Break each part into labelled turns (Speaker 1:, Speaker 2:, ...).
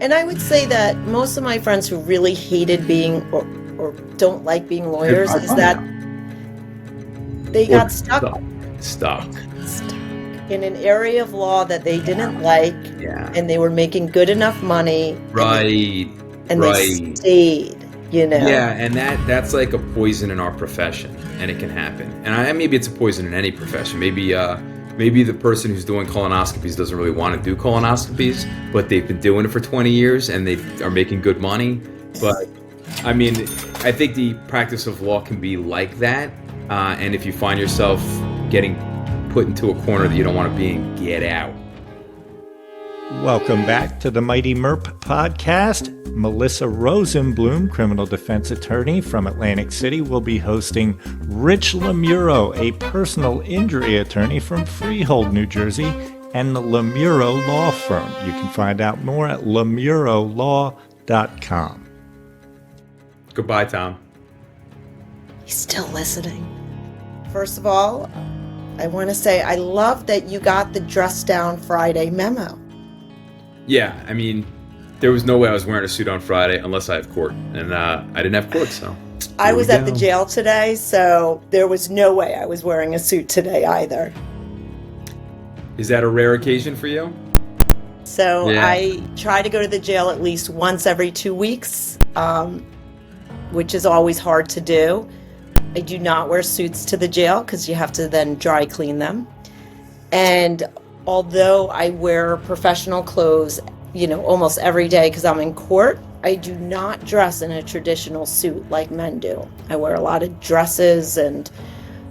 Speaker 1: And I would say that most of my friends who really hated being or don't like being lawyers is that they
Speaker 2: Or
Speaker 1: got stuck
Speaker 2: stuck.
Speaker 1: in an area of law that they didn't like,
Speaker 2: Yeah.
Speaker 1: and they were making good enough money,
Speaker 2: Right.
Speaker 1: and they stayed,
Speaker 2: Yeah, and that's like a poison in our profession, and it can happen. And maybe it's a poison in any profession. Maybe the person who's doing colonoscopies doesn't really want to do colonoscopies, but they've been doing it for 20 years and they are making good money. But I mean, I think the practice of law can be like that. And if you find yourself getting put into a corner that you don't want to be in, get out.
Speaker 3: Welcome back to the Mighty MERP podcast. Melissa Rosenblum, criminal defense attorney from Atlantic City, will be hosting Rich Lomurro, a personal injury attorney from Freehold, New Jersey, and the Lomurro Law Firm. You can find out more at lomurrolaw.com.
Speaker 2: Goodbye, Tom.
Speaker 1: He's still listening. First of all, I want to say I love that you got the Dress Down Friday memo.
Speaker 2: Yeah, I mean, there was no way I was wearing a suit on Friday unless I have court, and I didn't have court, so.
Speaker 1: I was at the jail today, so there was no way I was wearing a suit today either.
Speaker 2: Is that a rare occasion for you?
Speaker 1: So yeah. I try to go to the jail at least once every 2 weeks, which is always hard to do. I do not wear suits to the jail because you have to then dry clean them. And although I wear professional clothes, almost every day because I'm in court, I do not dress in a traditional suit like men do. I wear a lot of dresses and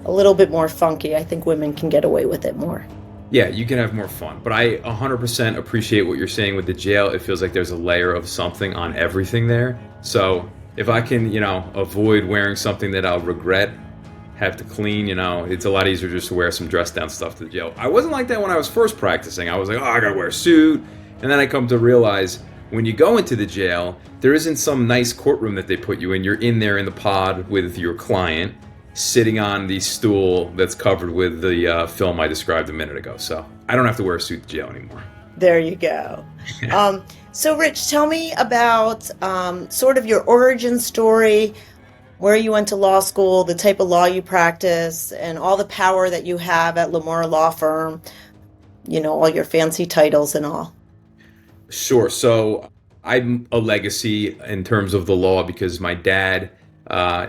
Speaker 1: a little bit more funky. I think women can get away with it more.
Speaker 2: Yeah, you can have more fun. But I 100% appreciate what you're saying with the jail. It feels like there's a layer of something on everything there. So if I can, avoid wearing something that I'll regret, have to clean, it's a lot easier just to wear some dress down stuff to the jail. I wasn't like that when I was first practicing. I was like, I gotta wear a suit. And then I come to realize when you go into the jail, there isn't some nice courtroom that they put you in. You're in there in the pod with your client, sitting on the stool that's covered with the film I described a minute ago. So I don't have to wear a suit to jail anymore.
Speaker 1: There you go. So Rich, tell me about sort of your origin story, where you went to law school, the type of law you practice, and all the power that you have at Lomurro Law Firm, all your fancy titles and all.
Speaker 2: Sure. So I'm a legacy in terms of the law because my dad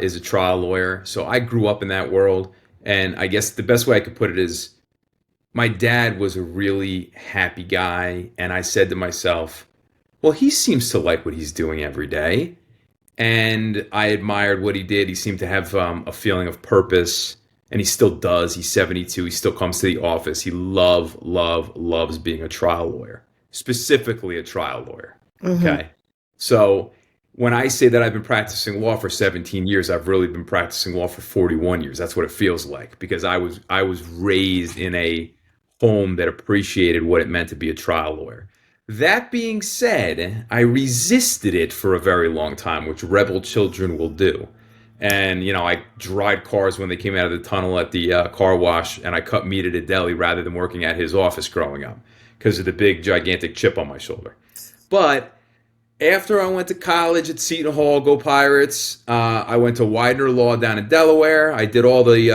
Speaker 2: is a trial lawyer. So I grew up in that world. And I guess the best way I could put it is my dad was a really happy guy. And I said to myself, well, he seems to like what he's doing every day. And I admired what he did. He seemed to have a feeling of purpose. And he still does. He's 72. He still comes to the office. He loves being a trial lawyer. Specifically a trial lawyer.
Speaker 1: Mm-hmm.
Speaker 2: Okay. So when I say that I've been practicing law for 17 years, I've really been practicing law for 41 years. That's what it feels like because I was raised in a home that appreciated what it meant to be a trial lawyer. That being said, I resisted it for a very long time, which rebel children will do. And, I dried cars when they came out of the tunnel at the car wash, and I cut meat at a deli rather than working at his office growing up because of the big, gigantic chip on my shoulder. But after I went to college at Seton Hall, go Pirates, I went to Widener Law down in Delaware. I did all the,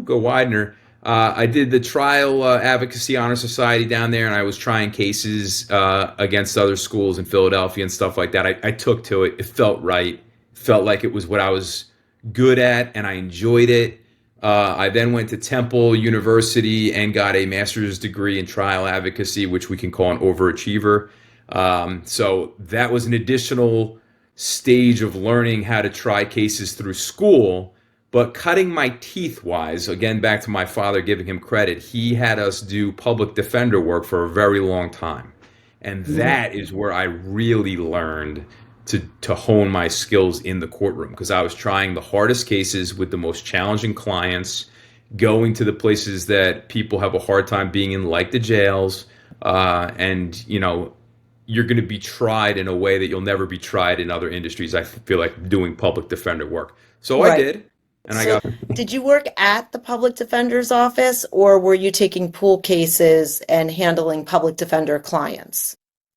Speaker 2: go Widener. I did the Trial Advocacy Honor Society down there, and I was trying cases against other schools in Philadelphia and stuff like that. I took to it. It felt right. Felt like it was what I was good at, and I enjoyed it. I then went to Temple University and got a master's degree in trial advocacy, which we can call an overachiever. So that was an additional stage of learning how to try cases through school. But cutting my teeth wise, again, back to my father, giving him credit, he had us do public defender work for a very long time. And that is where I really learned to hone my skills in the courtroom because I was trying the hardest cases with the most challenging clients, going to the places that people have a hard time being in, like the jails. And, you're going to be tried in a way that you'll never be tried in other industries. I feel like doing public defender work. So right. I did. And
Speaker 1: Did you work at the public defender's office or were you taking pool cases and handling public defender clients?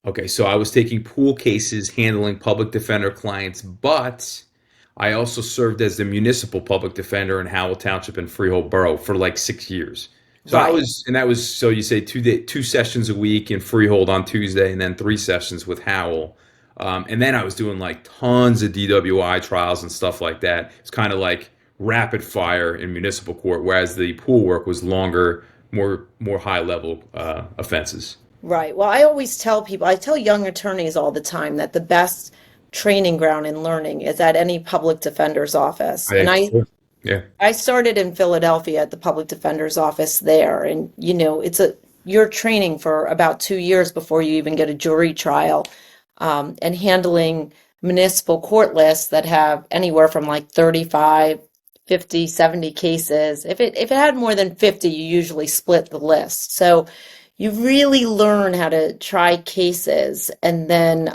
Speaker 2: Okay, so I was taking pool cases, handling public defender clients, but I also served as the municipal public defender in Howell Township and Freehold Borough for like 6 years. So
Speaker 1: Right.
Speaker 2: that was, so you say 2 sessions a week in Freehold on Tuesday, and then 3 sessions with Howell. And then I was doing like tons of DWI trials and stuff like that. It's kind of like rapid fire in municipal court, whereas the pool work was longer, more high level offenses.
Speaker 1: Right. Well, I always tell people, I tell young attorneys all the time that the best training ground in learning is at any public defender's office. And I
Speaker 2: Yeah. Yeah.
Speaker 1: I started in Philadelphia at the public defender's office there, and you're training for about 2 years before you even get a jury trial, and handling municipal court lists that have anywhere from like 35, 50, 70 cases. If it had more than 50, you usually split the list. So you really learn how to try cases. And then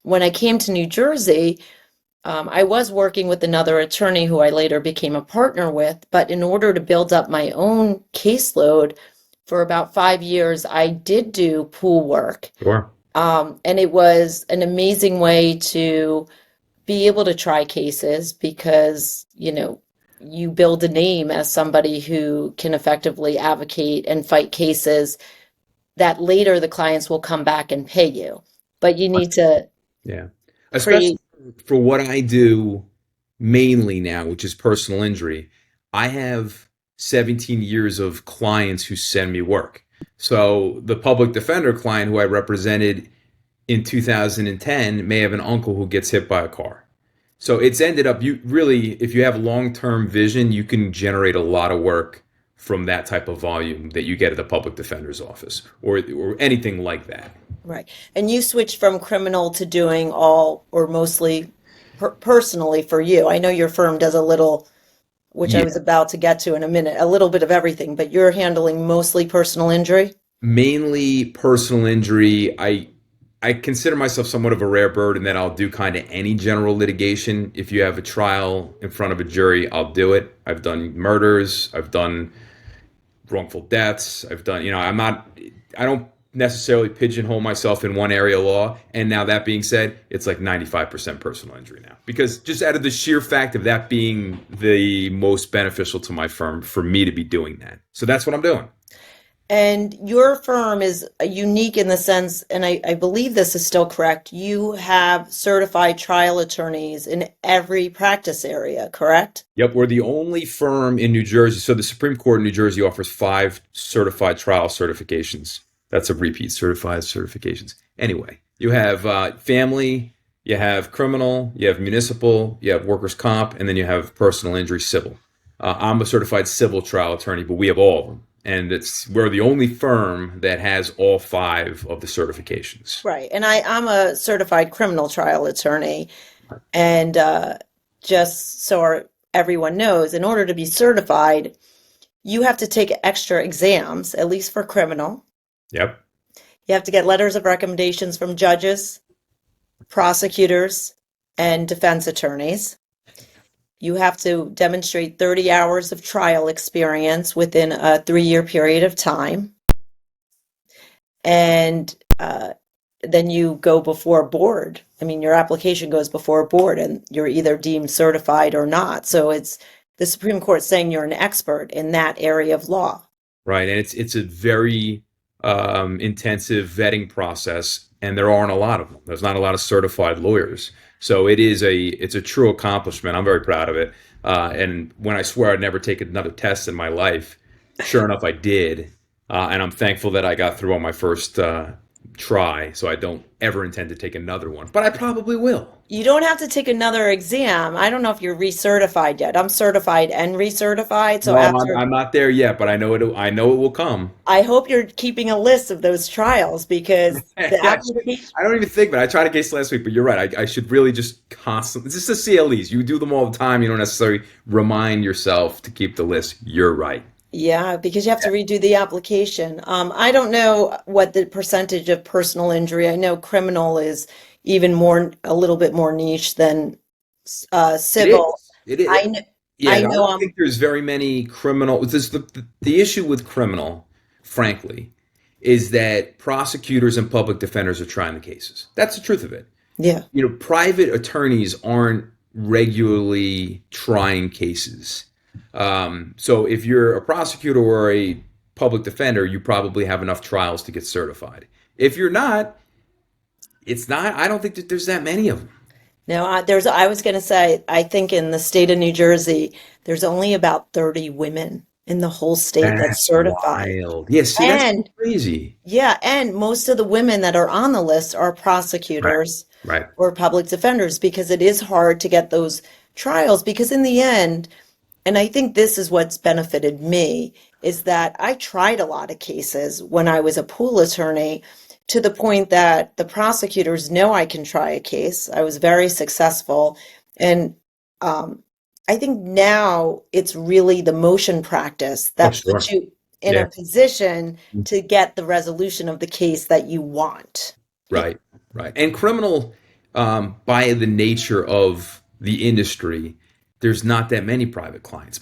Speaker 1: when I came to New Jersey, I was working with another attorney who I later became a partner with, but in order to build up my own caseload for about 5 years, I did do pool work.
Speaker 2: Sure.
Speaker 1: And it was an amazing way to be able to try cases because, you build a name as somebody who can effectively advocate and fight cases that later the clients will come back and pay you. But you need to
Speaker 2: Yeah.
Speaker 1: create.
Speaker 2: Especially for what I do mainly now, which is personal injury, I have 17 years of clients who send me work. So the public defender client who I represented in 2010 may have an uncle who gets hit by a car. So it's ended up, you really, if you have long-term vision, you can generate a lot of work from that type of volume that you get at the public defender's office or anything like that.
Speaker 1: Right. And you switched from criminal to doing all or mostly personally for you. I know your firm does a little, which I
Speaker 2: Yeah.
Speaker 1: was about to get to in a minute, a little bit of everything, but you're handling mostly personal injury.
Speaker 2: Mainly personal injury. I consider myself somewhat of a rare bird in that I'll do kind of any general litigation. If you have a trial in front of a jury, I'll do it. I've done murders, I've done wrongful deaths, I've done, I don't necessarily pigeonhole myself in one area of law. And now that being said, it's like 95% personal injury now. Because just out of the sheer fact of that being the most beneficial to my firm for me to be doing that. So that's what I'm doing.
Speaker 1: And your firm is unique in the sense, and I believe this is still correct, you have certified trial attorneys in every practice area, correct?
Speaker 2: Yep, we're the only firm in New Jersey. So the Supreme Court in New Jersey offers 5 certified trial certifications. That's a repeat, certified certifications. Anyway, you have family, you have criminal, you have municipal, you have workers' comp, and then you have personal injury civil. I'm a certified civil trial attorney, but we have all of them. And we're the only firm that has all 5 of the certifications.
Speaker 1: Right. And I'm a certified criminal trial attorney. And just so everyone knows, in order to be certified, you have to take extra exams, at least for criminal.
Speaker 2: Yep.
Speaker 1: You have to get letters of recommendations from judges, prosecutors, and defense attorneys. You have to demonstrate 30 hours of trial experience within a 3-year period of time. And then you go before a board. I mean, your application goes before a board and you're either deemed certified or not. So it's the Supreme Court saying you're an expert in that area of law.
Speaker 2: Right. And it's a very intensive vetting process, and there aren't a lot of them. There's not a lot of certified lawyers. So it's a true accomplishment. I'm very proud of it. And when I swear I'd never take another test in my life, sure enough, I did. And I'm thankful that I got through on my first try. So I don't ever intend to take another one, but I probably will.
Speaker 1: You don't have to take another exam. I don't know if you're recertified yet. I'm certified and recertified. So
Speaker 2: No,
Speaker 1: after,
Speaker 2: I'm not there yet, but I know it. I know it will come.
Speaker 1: I hope you're keeping a list of those trials because the application.
Speaker 2: I don't even think, but I tried a case last week. But you're right. I should really just constantly. This is the CLEs. You do them all the time. You don't necessarily remind yourself to keep the list. You're right.
Speaker 1: Yeah, because you have to redo the application. I don't know what the percentage of personal injury. I know criminal is even more, a little bit more niche than civil.
Speaker 2: It is.
Speaker 1: I know.
Speaker 2: Yeah,
Speaker 1: I
Speaker 2: I
Speaker 1: know.
Speaker 2: don't think there's very many criminal. The issue with criminal, frankly, is that prosecutors and public defenders are trying the cases. That's the truth of it.
Speaker 1: Yeah.
Speaker 2: Private attorneys aren't regularly trying cases. So if you're a prosecutor or a public defender, you probably have enough trials to get certified. If you're not, I don't think that there's that many of them.
Speaker 1: Now, I was going to say, I think in the state of New Jersey, there's only about 30 women in the whole state that's
Speaker 2: That's
Speaker 1: certified.
Speaker 2: wild. Yeah, see, that's
Speaker 1: And
Speaker 2: crazy.
Speaker 1: yeah, and most of the women that are on the list are
Speaker 2: Right,
Speaker 1: prosecutors
Speaker 2: right.
Speaker 1: or public defenders because it is hard to get those trials because in the end, and I think this is what's benefited me, is that I tried a lot of cases when I was a pool attorney to the point that the prosecutors know I can try a case. I was very successful. And I think now it's really the motion practice
Speaker 2: Oh,
Speaker 1: that puts
Speaker 2: sure.
Speaker 1: you in
Speaker 2: Yeah.
Speaker 1: a position to get the resolution of the case that you want.
Speaker 2: Right, right. And criminal, by the nature of the industry, there's not that many private clients.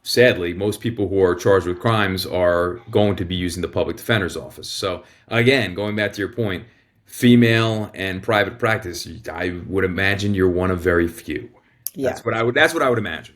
Speaker 2: Sadly, most people who are charged with crimes are going to be using the public defender's office. So again, going back to your point, female and private practice, I would imagine you're one of very few.
Speaker 1: Yeah.
Speaker 2: That's what I would imagine.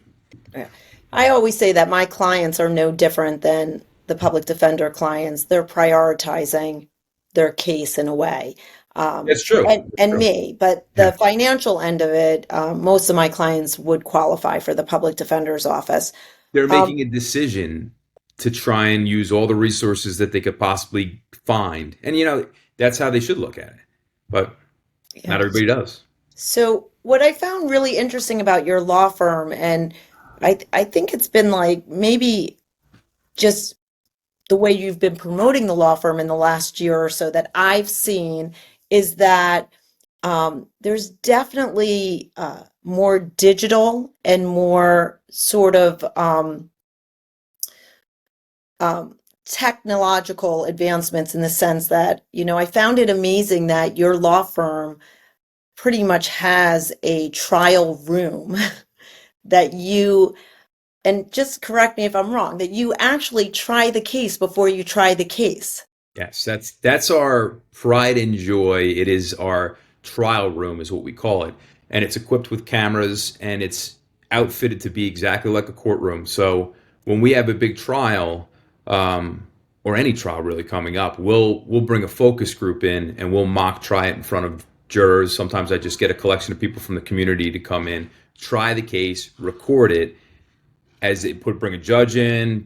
Speaker 1: Yeah. I always say that my clients are no different than the public defender clients. They're prioritizing their case in a way.
Speaker 2: That's true.
Speaker 1: And me, but the financial end of it, most of my clients would qualify for the public defender's office.
Speaker 2: They're
Speaker 1: Um,
Speaker 2: making a decision to try and use all the resources that they could possibly find. And that's how they should look at it. But not
Speaker 1: yeah.
Speaker 2: everybody does.
Speaker 1: So what I found really interesting about your law firm, and I think it's been like maybe just the way you've been promoting the law firm in the last year or so that I've seen is that there's definitely more digital and more sort of technological advancements in the sense that, I found it amazing that your law firm pretty much has a trial room that you, and just correct me if I'm wrong, that you actually try the case before you try the case.
Speaker 2: Yes, that's our pride and joy. It is our trial room, is what we call it, and it's equipped with cameras and it's outfitted to be exactly like a courtroom. So when we have a big trial, or any trial really coming up, we'll bring a focus group in and we'll mock try it in front of jurors. Sometimes I just get a collection of people from the community to come in, try the case, record it, as they bring a judge in,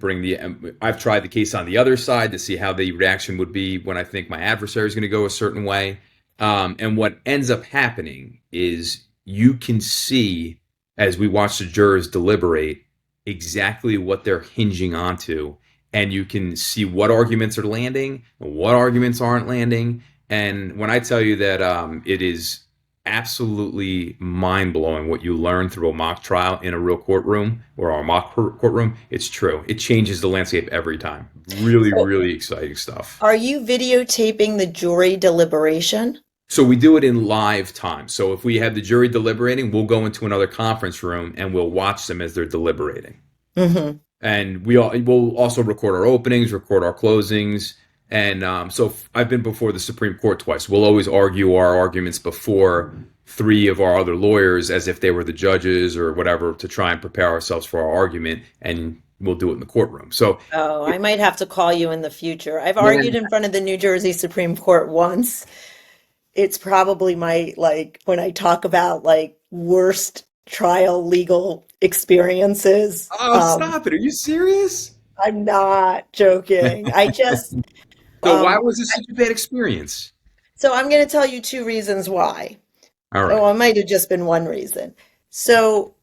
Speaker 2: I've tried the case on the other side to see how the reaction would be when I think my adversary is going to go a certain way. And what ends up happening is you can see, as we watch the jurors deliberate, exactly what they're hinging onto. And you can see what arguments are landing and what arguments aren't landing. And when I tell you that it is absolutely mind-blowing what you learn through a mock trial in a real courtroom or our mock courtroom, it's true. It changes the landscape every time. Really,
Speaker 1: So
Speaker 2: really exciting stuff.
Speaker 1: are you videotaping the jury deliberation?
Speaker 2: So we do it in live time. So if we have the jury deliberating, we'll go into another conference room and we'll watch them as they're deliberating.
Speaker 1: Mm-hmm.
Speaker 2: And we'll also record our openings, record our closings. And so I've been before the Supreme Court twice. We'll always argue our arguments before three of our other lawyers as if they were the judges or whatever to try and prepare ourselves for our argument. And we'll do it in the courtroom. So,
Speaker 1: Oh, I might have to call you in the future. I've
Speaker 2: yeah,
Speaker 1: argued in front of the New Jersey Supreme Court once. It's probably my, like, when I talk about like worst trial legal experiences.
Speaker 2: oh, stop it. Are you serious?
Speaker 1: I'm not joking.
Speaker 2: So why
Speaker 1: Um,
Speaker 2: was this such a bad experience?
Speaker 1: so I'm going to tell you two reasons why.
Speaker 2: All
Speaker 1: Oh,
Speaker 2: right.
Speaker 1: it might have just been one reason. So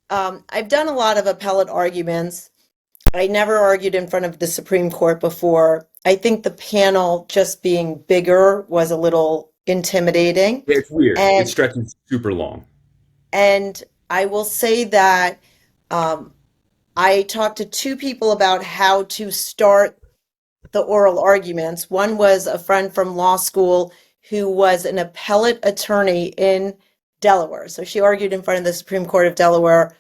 Speaker 1: I've done a lot of appellate arguments. I never argued in front of the Supreme Court before. I think the panel just being bigger was a little intimidating.
Speaker 2: Yeah, it's weird. It
Speaker 1: And
Speaker 2: stretches super long.
Speaker 1: and I will say that um, I talked to two people about how to start the oral arguments. One was a friend from law school who was an appellate attorney in Delaware. So she argued in front of the Supreme Court of Delaware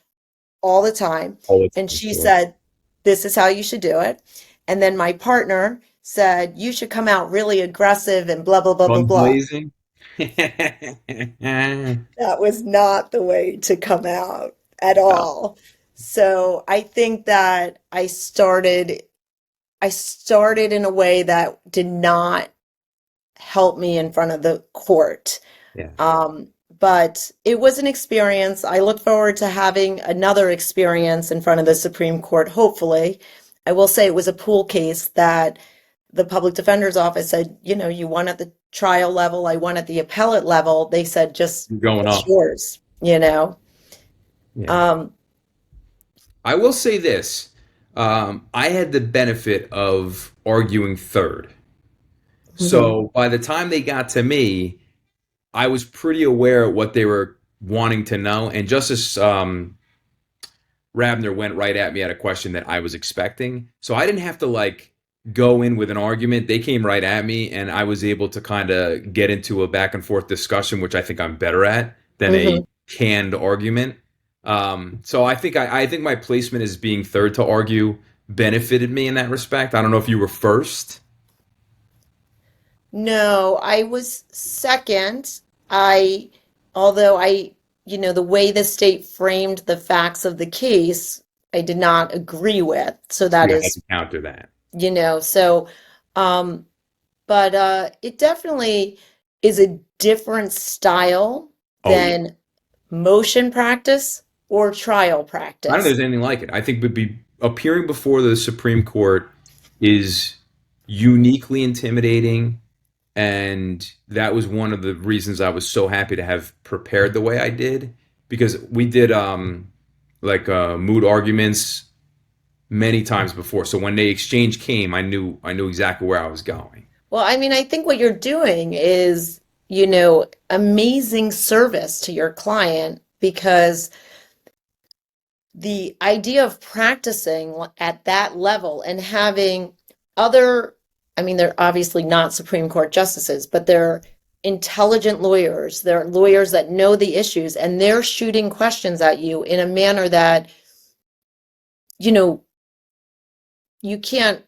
Speaker 1: all the time.
Speaker 2: Oh, it's
Speaker 1: And she
Speaker 2: sure.
Speaker 1: said, this is how you should do it. And then my partner said, you should come out really aggressive and blah, blah, blah, blah,
Speaker 2: Guns
Speaker 1: blah.
Speaker 2: blazing.
Speaker 1: That was not the way to come out at all. So I think that I started in a way that did not help me in front of the court.
Speaker 2: Yeah.
Speaker 1: But it was an experience. I look forward to having another experience in front of the Supreme Court, hopefully. I will say it was a pool case that the public defender's office said, you won at the trial level, I won at the appellate level. They said, just,
Speaker 2: You're going
Speaker 1: it's
Speaker 2: up.
Speaker 1: yours.
Speaker 2: Yeah.
Speaker 1: Um,
Speaker 2: I will say this. I had the benefit of arguing third.
Speaker 1: mhm,
Speaker 2: So by the time they got to me, I was pretty aware of what they were wanting to know. And Justice Rabner went right at me at a question that I was expecting. So I didn't have to like go in with an argument. They came right at me, and I was able to kind of get into a back and forth discussion, which I think I'm better at than a
Speaker 1: mhm.
Speaker 2: canned argument. So I think my placement as being third to argue benefited me in that respect. I don't know if you were first.
Speaker 1: No, I was second. I, although the way the state framed the facts of the case, I did not agree with. So that
Speaker 2: Yeah, I
Speaker 1: is,
Speaker 2: can counter that.
Speaker 1: so, um, but it definitely is a different style
Speaker 2: Oh yeah.
Speaker 1: than motion practice or trial
Speaker 2: I don't think
Speaker 1: practice.
Speaker 2: there's anything like it. I think appearing before the Supreme Court is uniquely intimidating, and that was one of the reasons I was so happy to have prepared the way I did, because we did mood arguments many times before. So when the exchange came, I knew exactly where I was going.
Speaker 1: Well, I mean, I think what you're doing is, amazing service to your client because the idea of practicing at that level and having other, I mean, they're obviously not Supreme Court justices, but they're intelligent lawyers. They're lawyers that know the issues and they're shooting questions at you in a manner that, you know, you can't,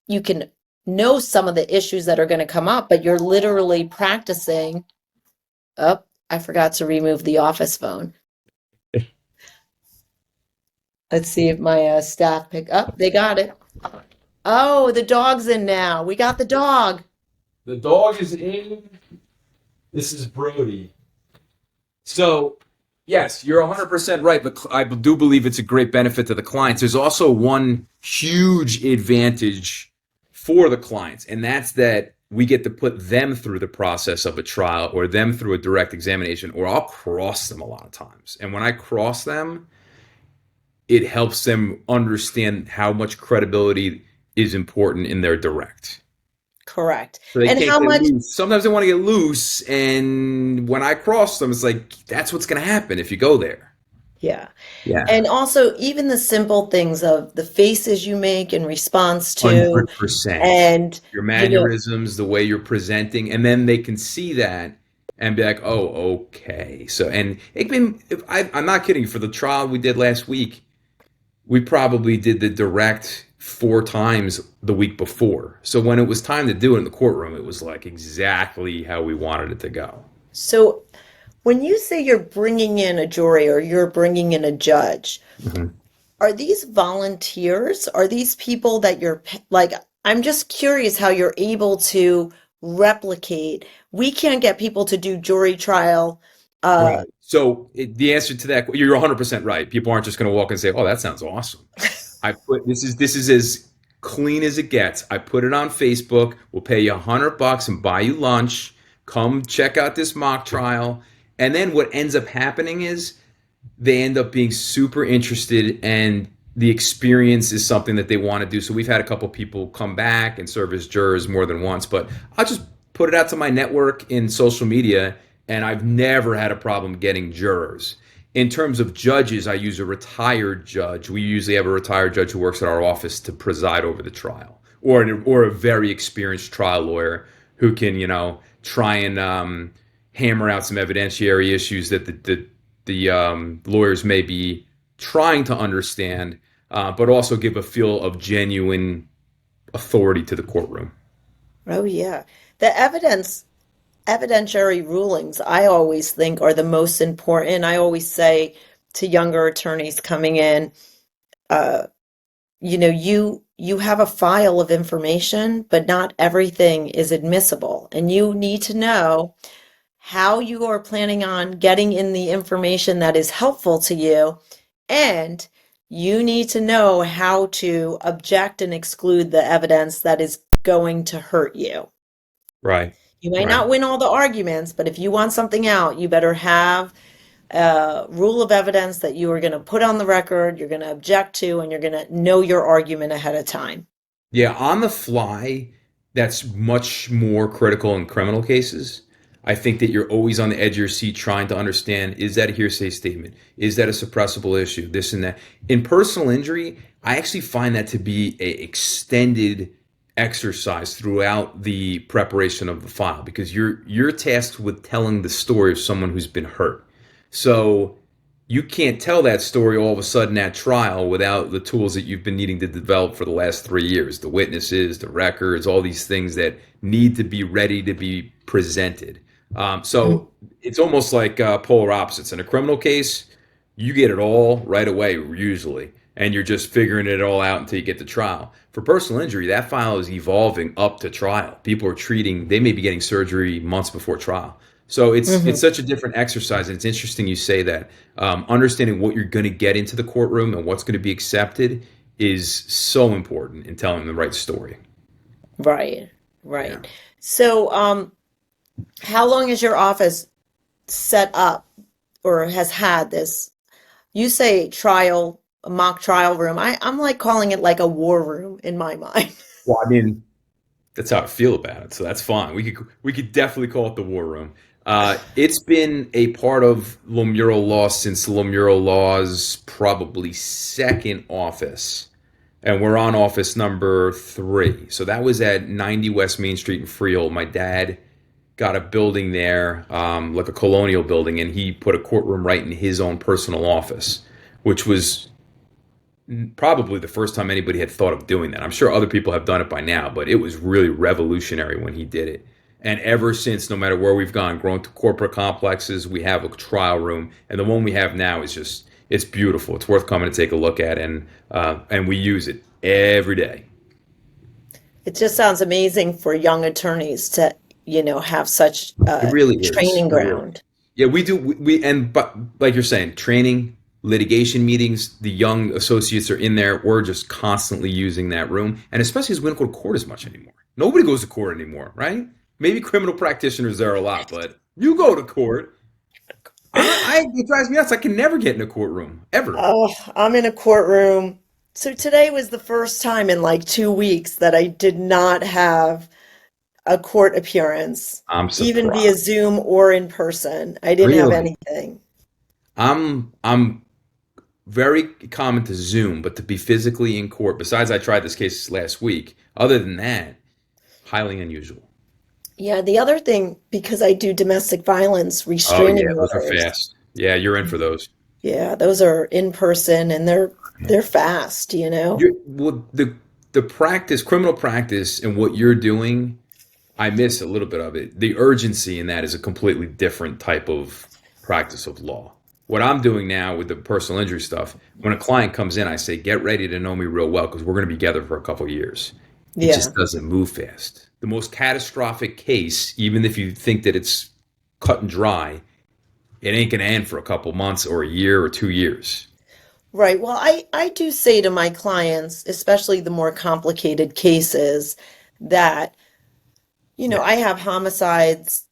Speaker 1: you can know some of the issues that are going to come up, but you're literally practicing. Oh, I forgot to remove the office phone. Let's see if my staff pick up. They got it. Oh, the dog's in now. We got the dog.
Speaker 2: The dog is in. This is Brody. So, yes, you're 100% right, but I do believe it's a great benefit to the clients. There's also one huge advantage for the clients, and that's that we get to put them through the process of a trial or them through a direct examination, or I'll cross them a lot of times. And when I cross them, it helps them understand how much credibility is important in their direct.
Speaker 1: Correct.
Speaker 2: So they
Speaker 1: And
Speaker 2: can't
Speaker 1: how
Speaker 2: get
Speaker 1: much?
Speaker 2: loose. Sometimes they want to get loose, and when I cross them, it's like that's what's going to happen if you go there.
Speaker 1: Yeah.
Speaker 2: Yeah,
Speaker 1: And also, even the simple things of the faces you make in response to,
Speaker 2: 100%.
Speaker 1: and,
Speaker 2: Your
Speaker 1: you know,
Speaker 2: mannerisms, the way you're presenting, and then they can see that and be like, "Oh, okay." So, and it been, I'm not kidding. For the trial we did last week, we probably did the direct 4 times the week before. So when it was time to do it in the courtroom, it was like exactly how we wanted it to go.
Speaker 1: so when you say you're bringing in a jury or you're bringing in a judge,
Speaker 2: Mhm.
Speaker 1: are these volunteers? Are these people that like, I'm just curious how you're able to replicate. We can't get people to do jury trial. Uh,
Speaker 2: Right. So the answer to that, you're 100% right. People aren't just going to walk and say, "Oh, that sounds awesome." I put this is as clean as it gets. I put it on Facebook. We'll pay you $100 and buy you lunch. Come check out this mock trial. And then what ends up happening is they end up being super interested, and the experience is something that they want to do. So we've had a couple people come back and serve as jurors more than once, but I'll just put it out to my network in social media, and I've never had a problem getting jurors. In terms of judges, I use a retired judge. We usually have a retired judge who works at our office to preside over the trial, or a very experienced trial lawyer who can, try and hammer out some evidentiary issues that the lawyers may be trying to understand, but also give a feel of genuine authority to the courtroom.
Speaker 1: Oh, yeah. The evidentiary rulings, I always think are the most important. I always say to younger attorneys coming in, uh, you have a file of information, but not everything is admissible. And you need to know how you are planning on getting in the information that is helpful to you. And you need to know how to object and exclude the evidence that is going to hurt you.
Speaker 2: Right.
Speaker 1: You may
Speaker 2: Right.
Speaker 1: not win all the arguments, but if you want something out, you better have a rule of evidence that you are going to put on the record, you're going to object to, and you're going to know your argument ahead of time.
Speaker 2: Yeah, on the fly, that's much more critical in criminal cases. I think that you're always on the edge of your seat trying to understand, is that a hearsay statement? Is that a suppressible issue? This and that. In personal injury, I actually find that to be a extended exercise throughout the preparation of the file because you're tasked with telling the story of someone who's been hurt. So you can't tell that story all of a sudden at trial without the tools that you've been needing to develop for the last 3 years, the witnesses, the records, all these things that need to be ready to be presented. So it's almost like polar opposites. In a criminal case, you get it all right away, usually, and you're just figuring it all out until you get to trial. For personal injury, that file is evolving up to trial. People are treating, they may be getting surgery months before trial. So it's such a different exercise, and it's interesting you say that. Understanding what you're going to get into the courtroom and what's going to be accepted is so important in telling the right story.
Speaker 1: Right,
Speaker 2: Yeah.
Speaker 1: right. So, how long is your office set up or has had this? You say trial, a mock trial room. I'm like calling it like a war room in my mind.
Speaker 2: Well, I mean, that's how I feel about it, so that's fine. We could definitely call it the war room. It's been a part of Lomurro Law since Lomurro Law's probably second office, and we're on office number 3. So that was at 90 West Main Street in Freehold. My dad got a building there, like a colonial building, and he put a courtroom right in his own personal office, which was probably the first time anybody had thought of doing that. I'm sure other people have done it by now, but it was really revolutionary when he did it. And ever since, no matter where we've gone, grown to corporate complexes, we have a trial room, and the one we have now is it's beautiful. It's worth coming to take a look at, and we use it every day.
Speaker 1: It just sounds amazing for young attorneys to, have such
Speaker 2: It really is.
Speaker 1: training
Speaker 2: It really.
Speaker 1: ground.
Speaker 2: Yeah, we do. But like you're saying, training, litigation meetings, the young associates are in there. We're just constantly using that room, and especially as we don't go to court as much anymore. Nobody goes to court anymore, right? Maybe criminal practitioners there a lot, but you go to court. It drives me nuts. I can never get in a courtroom ever.
Speaker 1: Oh, I'm in a courtroom. So today was the first time in like 2 weeks that I did not have a court appearance,
Speaker 2: I'm
Speaker 1: even via
Speaker 2: surprised.
Speaker 1: Zoom or in person. I didn't have
Speaker 2: Really?
Speaker 1: anything.
Speaker 2: I'm very common to Zoom, but to be physically in court, besides I tried this case last week, other than that, highly unusual.
Speaker 1: Yeah, the other thing, because I do domestic violence
Speaker 2: Oh yeah,
Speaker 1: restraining
Speaker 2: those are
Speaker 1: orders,
Speaker 2: fast. Yeah, you're in for those.
Speaker 1: yeah, those are in person and they're fast.
Speaker 2: Well, the practice, criminal practice, and what you're doing, I miss a little bit of it. The urgency in that is a completely different type of practice of law. What I'm doing now with the personal injury stuff, when a client comes in, I say, get ready to know me real well because we're going to be together for a couple of years. It
Speaker 1: Yeah.
Speaker 2: just doesn't move fast. The most catastrophic case, even if you think that it's cut and dry, it ain't going to end for a couple months or a year or 2 years.
Speaker 1: Right. Well, I do say to my clients, especially the more complicated cases, that,
Speaker 2: Yeah,
Speaker 1: I have homicides,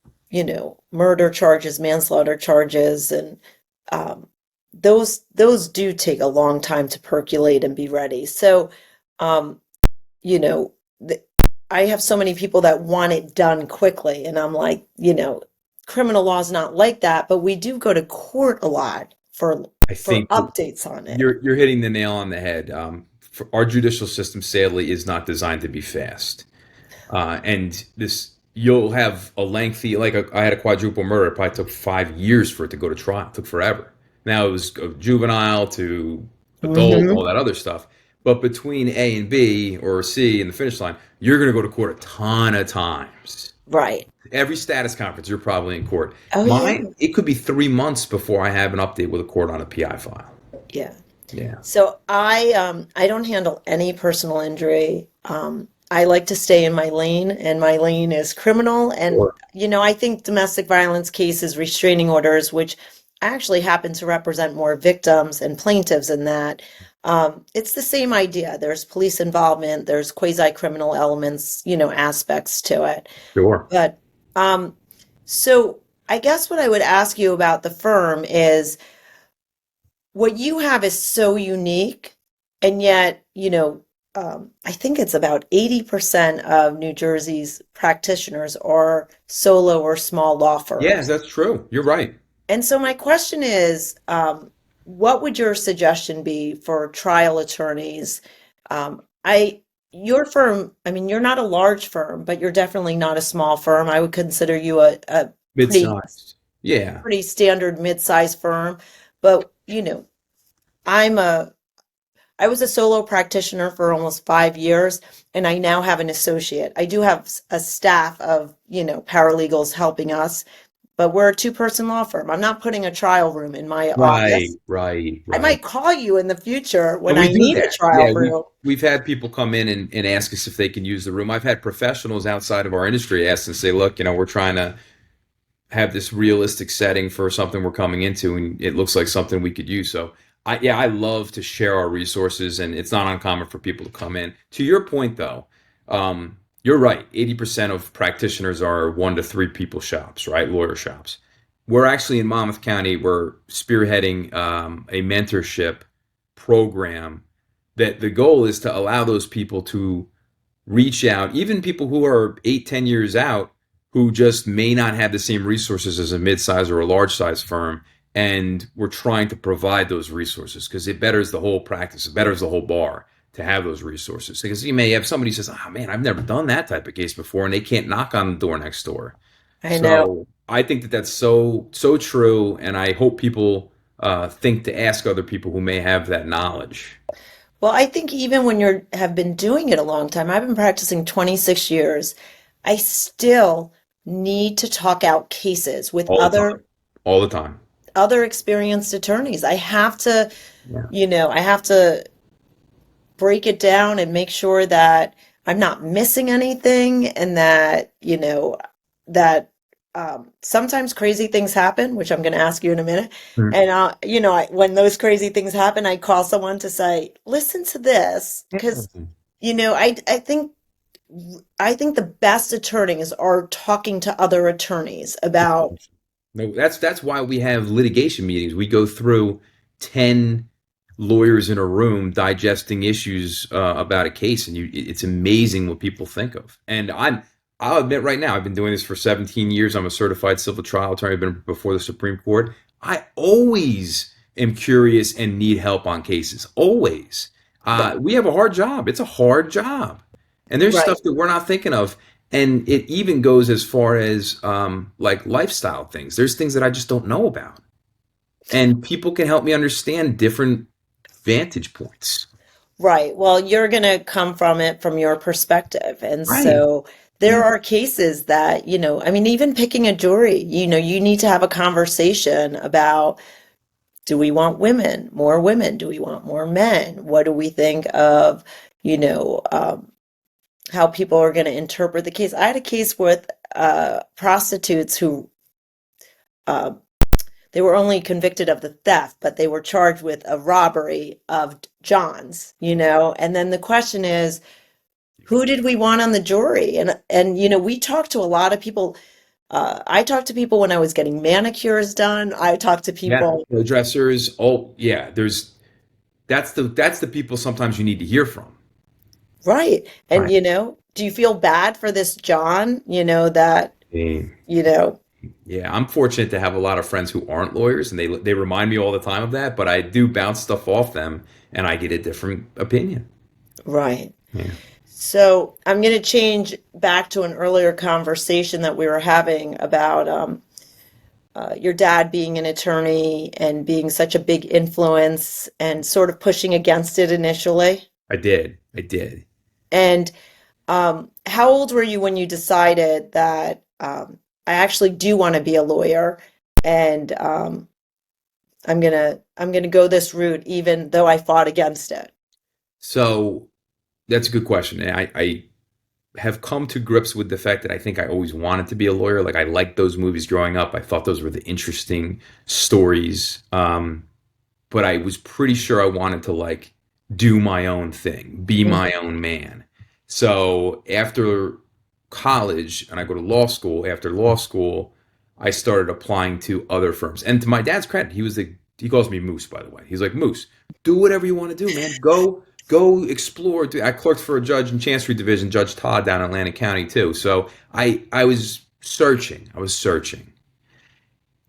Speaker 1: murder charges, manslaughter charges, and um, those do take a long time to percolate and be ready. So, um, you know, th I have so many people that want it done quickly, and I'm like, criminal law is not like that, but we do go to court a lot
Speaker 2: I
Speaker 1: for
Speaker 2: think that
Speaker 1: updates on it.
Speaker 2: you're hitting the nail on the head. Our judicial system, sadly, is not designed to be fast. And this, you'll have a lengthy, I had a quadruple murder. It probably took 5 years for it to go to trial. It took forever. Now it was juvenile to adult,
Speaker 1: Hmm.
Speaker 2: all that other stuff. But between A and B or C and the finish line, you're going to go to court a ton of times.
Speaker 1: Right.
Speaker 2: Every status conference, you're probably in court.
Speaker 1: Oh, yeah.
Speaker 2: Mine, it could be 3 months before I have an update with a court on a PI file.
Speaker 1: Yeah.
Speaker 2: Yeah.
Speaker 1: So I don't handle any personal injury. I like to stay in my lane, and my lane is criminal. And
Speaker 2: Sure.
Speaker 1: I think domestic violence cases, restraining orders, which actually happen to represent more victims and plaintiffs in that, it's the same idea. There's police involvement, there's quasi-criminal elements, aspects to it.
Speaker 2: Sure.
Speaker 1: But so I guess what I would ask you about the firm is what you have is so unique, and yet, I think it's about 80% of New Jersey's practitioners are solo or small law
Speaker 2: Yeah,
Speaker 1: firms.
Speaker 2: that's true. You're right.
Speaker 1: And so my question is, what would your suggestion be for trial attorneys? Your firm, I mean, you're not a large firm, but you're definitely not a small firm. I would consider you a pretty
Speaker 2: Mid-sized. Yeah.
Speaker 1: pretty standard mid-sized firm. But, I'm a I was a solo practitioner for almost 5 years, and I now have an associate. I do have a staff of, paralegals helping us, but we're a two-person law firm. I'm not putting a trial room in my
Speaker 2: Right,
Speaker 1: office.
Speaker 2: right,
Speaker 1: I
Speaker 2: right.
Speaker 1: might call you in the future when
Speaker 2: And we
Speaker 1: I
Speaker 2: do
Speaker 1: need a
Speaker 2: that.
Speaker 1: trial
Speaker 2: Yeah,
Speaker 1: room.
Speaker 2: we've had people come in and ask us if they can use the room. I've had professionals outside of our industry ask and say, look, we're trying to have this realistic setting for something we're coming into, and it looks like something we could use. So I love to share our resources, and it's not uncommon for people to come in. To your point, though, you're right. 80% of practitioners are 1 to 3 people shops, right? Lawyer shops. We're actually in Monmouth County. We're spearheading a mentorship program that the goal is to allow those people to reach out, even people who are 8, 10 years out, who just may not have the same resources as a mid-size or a large-size firm. And we're trying to provide those resources because it betters the whole practice. It betters the whole bar to have those resources. Because you may have somebody who says, oh man, I've never done that type of case before, and they can't knock on the door next door.
Speaker 1: I know.
Speaker 2: So I think that that's so true, and I hope people think to ask other people who may have that knowledge.
Speaker 1: Well, I think even when you have been doing it a long time, I've been practicing 26 years, I still need to talk out cases with
Speaker 2: All the time. All the time.
Speaker 1: other experienced attorneys. I have to,
Speaker 2: Yeah.
Speaker 1: I have to break it down and make sure that I'm not missing anything, and that, that sometimes crazy things happen, which I'm going to ask you in a minute.
Speaker 2: Mm.
Speaker 1: And, when those crazy things happen, I call someone to say, listen to this, because, I think the best attorneys are talking to other attorneys about,
Speaker 2: No, that's why we have litigation meetings. We go through 10 lawyers in a room digesting issues about a case, and it's amazing what people think of. And I'll admit right now, I've been doing this for 17 years. I'm a certified civil trial attorney. I've been before the Supreme Court. I always am curious and need help on cases. Always. We have a hard job. It's a hard job. And there's
Speaker 1: right,
Speaker 2: stuff that we're not thinking of. And it even goes as far as like lifestyle things. There's things that I just don't know about. And people can help me understand different vantage points.
Speaker 1: right. Well, you're going to come from it from your perspective. And
Speaker 2: Right.
Speaker 1: so there
Speaker 2: Yeah.
Speaker 1: are cases that, I mean, even picking a jury, you need to have a conversation about, do we want women, more women? Do we want more men? What do we think of, you know, um, how people are going to interpret the case? I had a case with prostitutes who uh, they were only convicted of the theft, but they were charged with a robbery of John's, and then the question is, who did we want on the jury? And we talked to a lot of people. I talked to people when I was getting manicures done. I talked to
Speaker 2: Yeah.
Speaker 1: people,
Speaker 2: Dressers. Oh, yeah. That's the people sometimes you need to hear from.
Speaker 1: right? And
Speaker 2: Right.
Speaker 1: do you feel bad for this John, that,
Speaker 2: Mm.
Speaker 1: you know,
Speaker 2: Yeah, I'm fortunate to have a lot of friends who aren't lawyers, and they remind me all the time of that. But I do bounce stuff off them, and I get a different opinion.
Speaker 1: right.
Speaker 2: Yeah.
Speaker 1: So I'm going to change back to an earlier conversation that we were having about your dad being an attorney and being such a big influence and sort of pushing against it initially.
Speaker 2: I did. I did.
Speaker 1: And how old were you when you decided that I actually do want to be a lawyer and I'm gonna go this route even though I fought against it?
Speaker 2: So that's a good question. And I have come to grips with the fact that I think I always wanted to be a lawyer. Like I liked those movies growing up. I thought those were the interesting stories. But I was pretty sure I wanted to like do my own thing, be my
Speaker 1: Mhm.
Speaker 2: own man. So after college, and I go to law school, after law school, I started applying to other firms. And to my dad's credit, he calls me Moose, by the way. He's like, Moose, do whatever you want to do, man. Go explore. I clerked for a judge in Chancery Division, Judge Todd down in Atlantic County too. So I was searching. I was searching.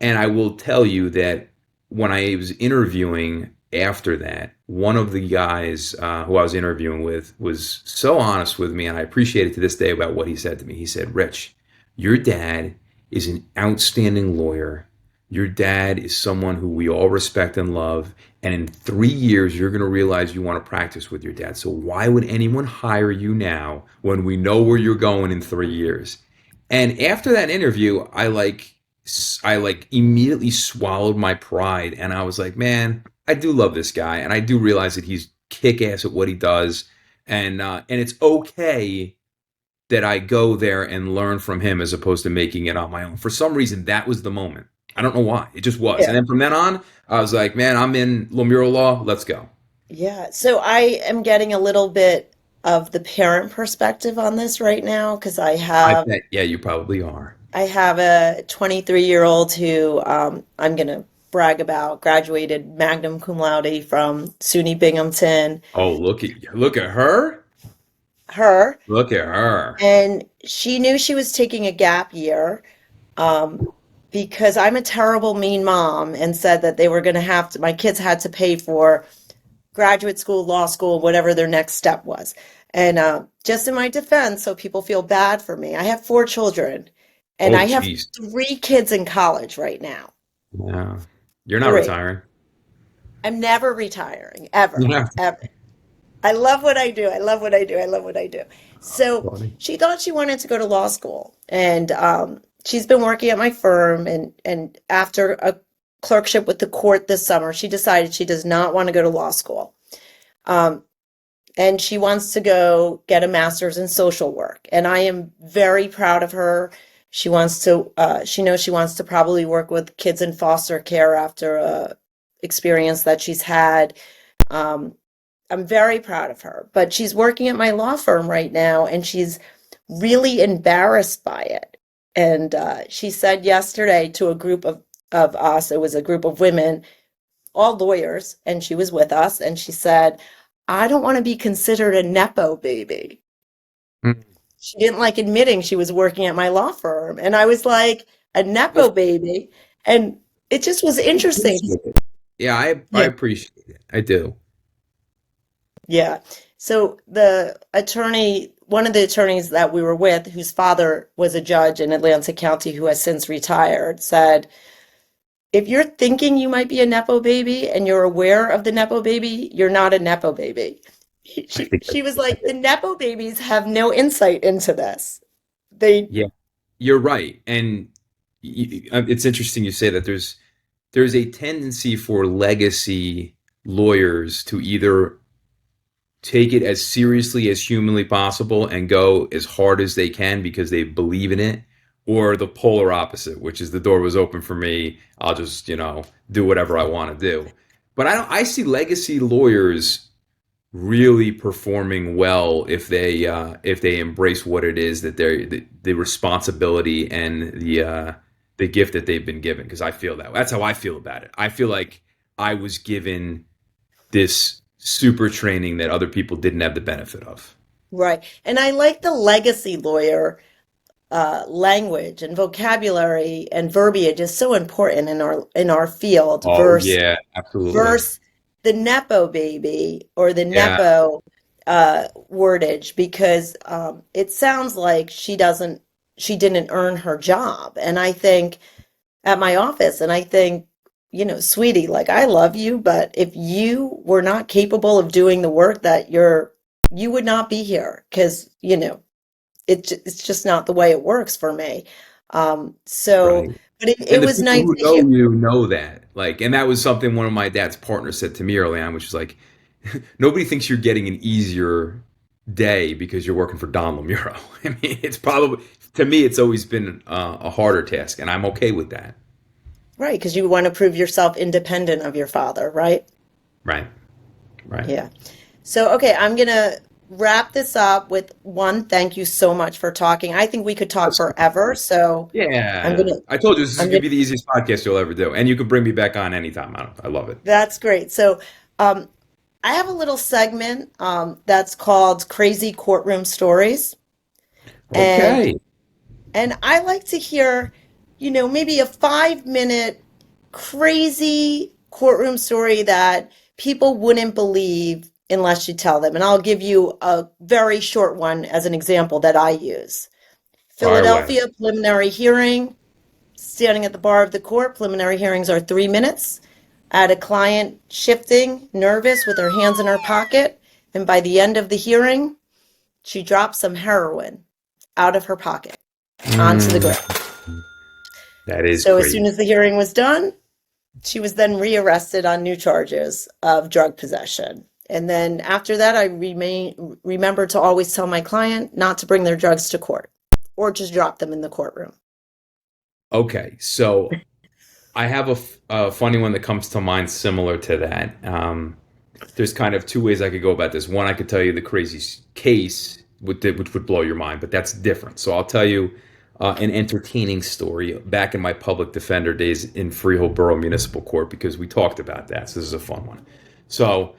Speaker 2: And I will tell you that when I was interviewing after that, one of the guys who I was interviewing with was so honest with me, and I appreciate it to this day about what he said to me. He said, Rich, your dad is an outstanding lawyer. Your dad is someone who we all respect and love. And in 3 years, you're going to realize you want to practice with your dad. So why would anyone hire you now when we know where you're going in 3 years? And after that interview, I like immediately swallowed my pride and I was like, man, I do love this guy and I do realize that he's kick ass at what he does, and it's okay that I go there and learn from him as opposed to making it on my own. For some reason, that was the moment. I don't know why. It just was. And
Speaker 1: Yeah.
Speaker 2: then from then on, I was like, man, I'm in Lomurro law. Let's go.
Speaker 1: Yeah. So I am getting a little bit of the parent perspective on this right now because
Speaker 2: I bet. Yeah, you probably are.
Speaker 1: I have a 23-year-old who I'm gonna brag about, graduated magna cum laude from SUNY Binghamton.
Speaker 2: Oh, look at her.
Speaker 1: Her,
Speaker 2: Look at her.
Speaker 1: and she knew she was taking a gap year um, because I'm a terrible mean mom and said that they were going to have to, my kids had to pay for graduate school, law school, whatever their next step was. And just in my defense, so people feel bad for me, I have 4 children and
Speaker 2: Oh,
Speaker 1: I have
Speaker 2: jeez.
Speaker 1: 3 kids in college right now.
Speaker 2: Yeah. You're not
Speaker 1: Three.
Speaker 2: retiring.
Speaker 1: I'm never retiring, ever,
Speaker 2: Yeah.
Speaker 1: ever. I love what I do. I love what I do. I love what I do. So
Speaker 2: Funny.
Speaker 1: she thought she wanted to go to law school, and she's been working at my firm. And after a clerkship with the court this summer, she decided she does not want to go to law school, um, and she wants to go get a master's in social work. And I am very proud of her. She wants to. She knows she wants to probably work with kids in foster care after a experience that she's had. Um, I'm very proud of her, but she's working at my law firm right now and she's really embarrassed by it. And she said yesterday to a group of us, it was a group of women, all lawyers, and she was with us, and she said, I don't want to be considered a Nepo baby.
Speaker 2: Mm.
Speaker 1: She didn't like admitting she was working at my law firm. And I was like, a Nepo
Speaker 2: That's
Speaker 1: baby. And it just was interesting.
Speaker 2: with it. Yeah, I
Speaker 1: Yeah.
Speaker 2: appreciate it. I do.
Speaker 1: Yeah. So the attorney, one of the attorneys that we were with, whose father was a judge in Atlantic County who has since retired, said, if you're thinking you might be a Nepo baby and you're aware of the Nepo baby, you're not a Nepo baby.
Speaker 2: I
Speaker 1: She,
Speaker 2: think
Speaker 1: she was like, the Nepo babies have no insight into this. They,
Speaker 2: yeah, you're right. And it's interesting you say that there's a tendency for legacy lawyers to either take it as seriously as humanly possible and go as hard as they can because they believe in it, or the polar opposite, which is the door was open for me. I'll just, do whatever I want to do. But I see legacy lawyers really performing well if they embrace what it is that the responsibility and the gift that they've been given. Because I feel that's how I feel about it. I feel like I was given this super training that other people didn't have the benefit of.
Speaker 1: right. And I like the legacy lawyer language and vocabulary and verbiage is so important in our field
Speaker 2: Oh yeah, absolutely.
Speaker 1: versus the Nepo baby or the
Speaker 2: Yeah,
Speaker 1: Nepo wordage because it sounds like she didn't earn her job. And I think at my office, and I think sweetie, like I love you, but if you were not capable of doing the work that you would not be here because, it's just not the way it works for me. So,
Speaker 2: Right.
Speaker 1: but it
Speaker 2: And the
Speaker 1: was
Speaker 2: people
Speaker 1: nice
Speaker 2: who
Speaker 1: to hear.
Speaker 2: know you know that. Like, and that was something one of my dad's partners said to me early on, which is like, nobody thinks you're getting an easier day because you're working for Don Lomuro. I mean, it's probably, to me, it's always been a harder task, and I'm okay with that.
Speaker 1: Right, because you want to prove yourself independent of your father, right?
Speaker 2: Right. Right.
Speaker 1: Yeah. So, okay, I'm gonna wrap this up with one, thank you so much for talking. I think we could talk
Speaker 2: That's
Speaker 1: forever, so I'm
Speaker 2: Yeah.
Speaker 1: gonna
Speaker 2: I told you this is
Speaker 1: I'm
Speaker 2: going to
Speaker 1: gonna
Speaker 2: be the easiest podcast you'll ever do. And you can bring me back on anytime. I love it.
Speaker 1: that's great. So, um I have a little segment that's called Crazy Courtroom Stories. And
Speaker 2: Okay.
Speaker 1: I like to hear, maybe a 5-minute crazy courtroom story that people wouldn't believe unless you tell them. And I'll give you a very short one as an example that I use.
Speaker 2: Fire away.
Speaker 1: Philadelphia preliminary hearing, standing at the bar of the court. Preliminary hearings are 3 minutes. I had a client shifting, nervous, with her hands in her pocket. And by the end of the hearing, she dropped some heroin out of her pocket onto the
Speaker 2: Mm,
Speaker 1: ground.
Speaker 2: that is
Speaker 1: So as soon
Speaker 2: crazy.
Speaker 1: as the hearing was done, she was then rearrested on new charges of drug possession. And then after that, I remember to always tell my client not to bring their drugs to court or just drop them in the courtroom.
Speaker 2: Okay. So I have a funny one that comes to mind similar to that. There's kind of two ways I could go about this. One, I could tell you the crazy case, which would blow your mind, but that's different. So I'll tell you an entertaining story back in my public defender days in Freehold Borough Municipal Court because we talked about that. So this is a fun one. So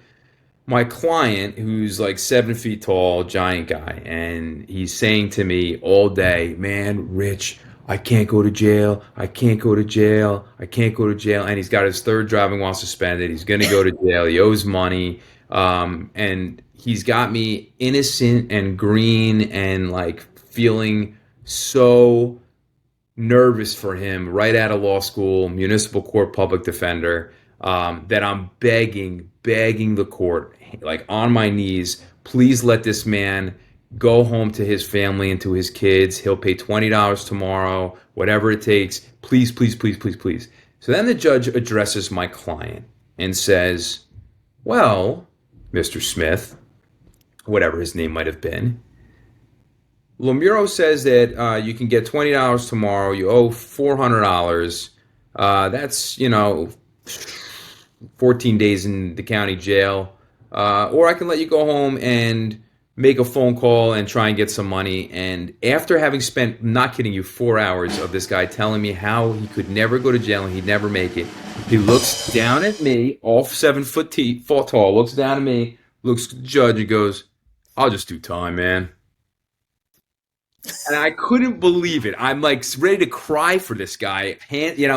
Speaker 2: my client, who's like 7 feet tall, giant guy, and he's saying to me all day, "Man, Rich, I can't go to jail. I can't go to jail. I can't go to jail." And he's got his third driving while suspended. He's going to go to jail. He owes money. And he's got me innocent and green and like feeling so nervous for him right out of law school, municipal court public defender, that I'm begging the court, like on my knees, please let this man go home to his family and to his kids. He'll pay $20 tomorrow, whatever it takes. Please, please, please, please, please. So then the judge addresses my client and says, well, Mr. Smith, whatever his name might have been, Lomuro says that you can get $20 tomorrow. You owe $400. That's 14 days in the county jail, or I can let you go home and make a phone call and try and get some money. And after having spent, not kidding you, 4 hours of this guy telling me how he could never go to jail and he'd never make it, he looks down at me, all 7 foot tall, looks down at me, looks at the judge and goes, "I'll just do time, man." And I couldn't believe it. I'm like ready to cry for this guy.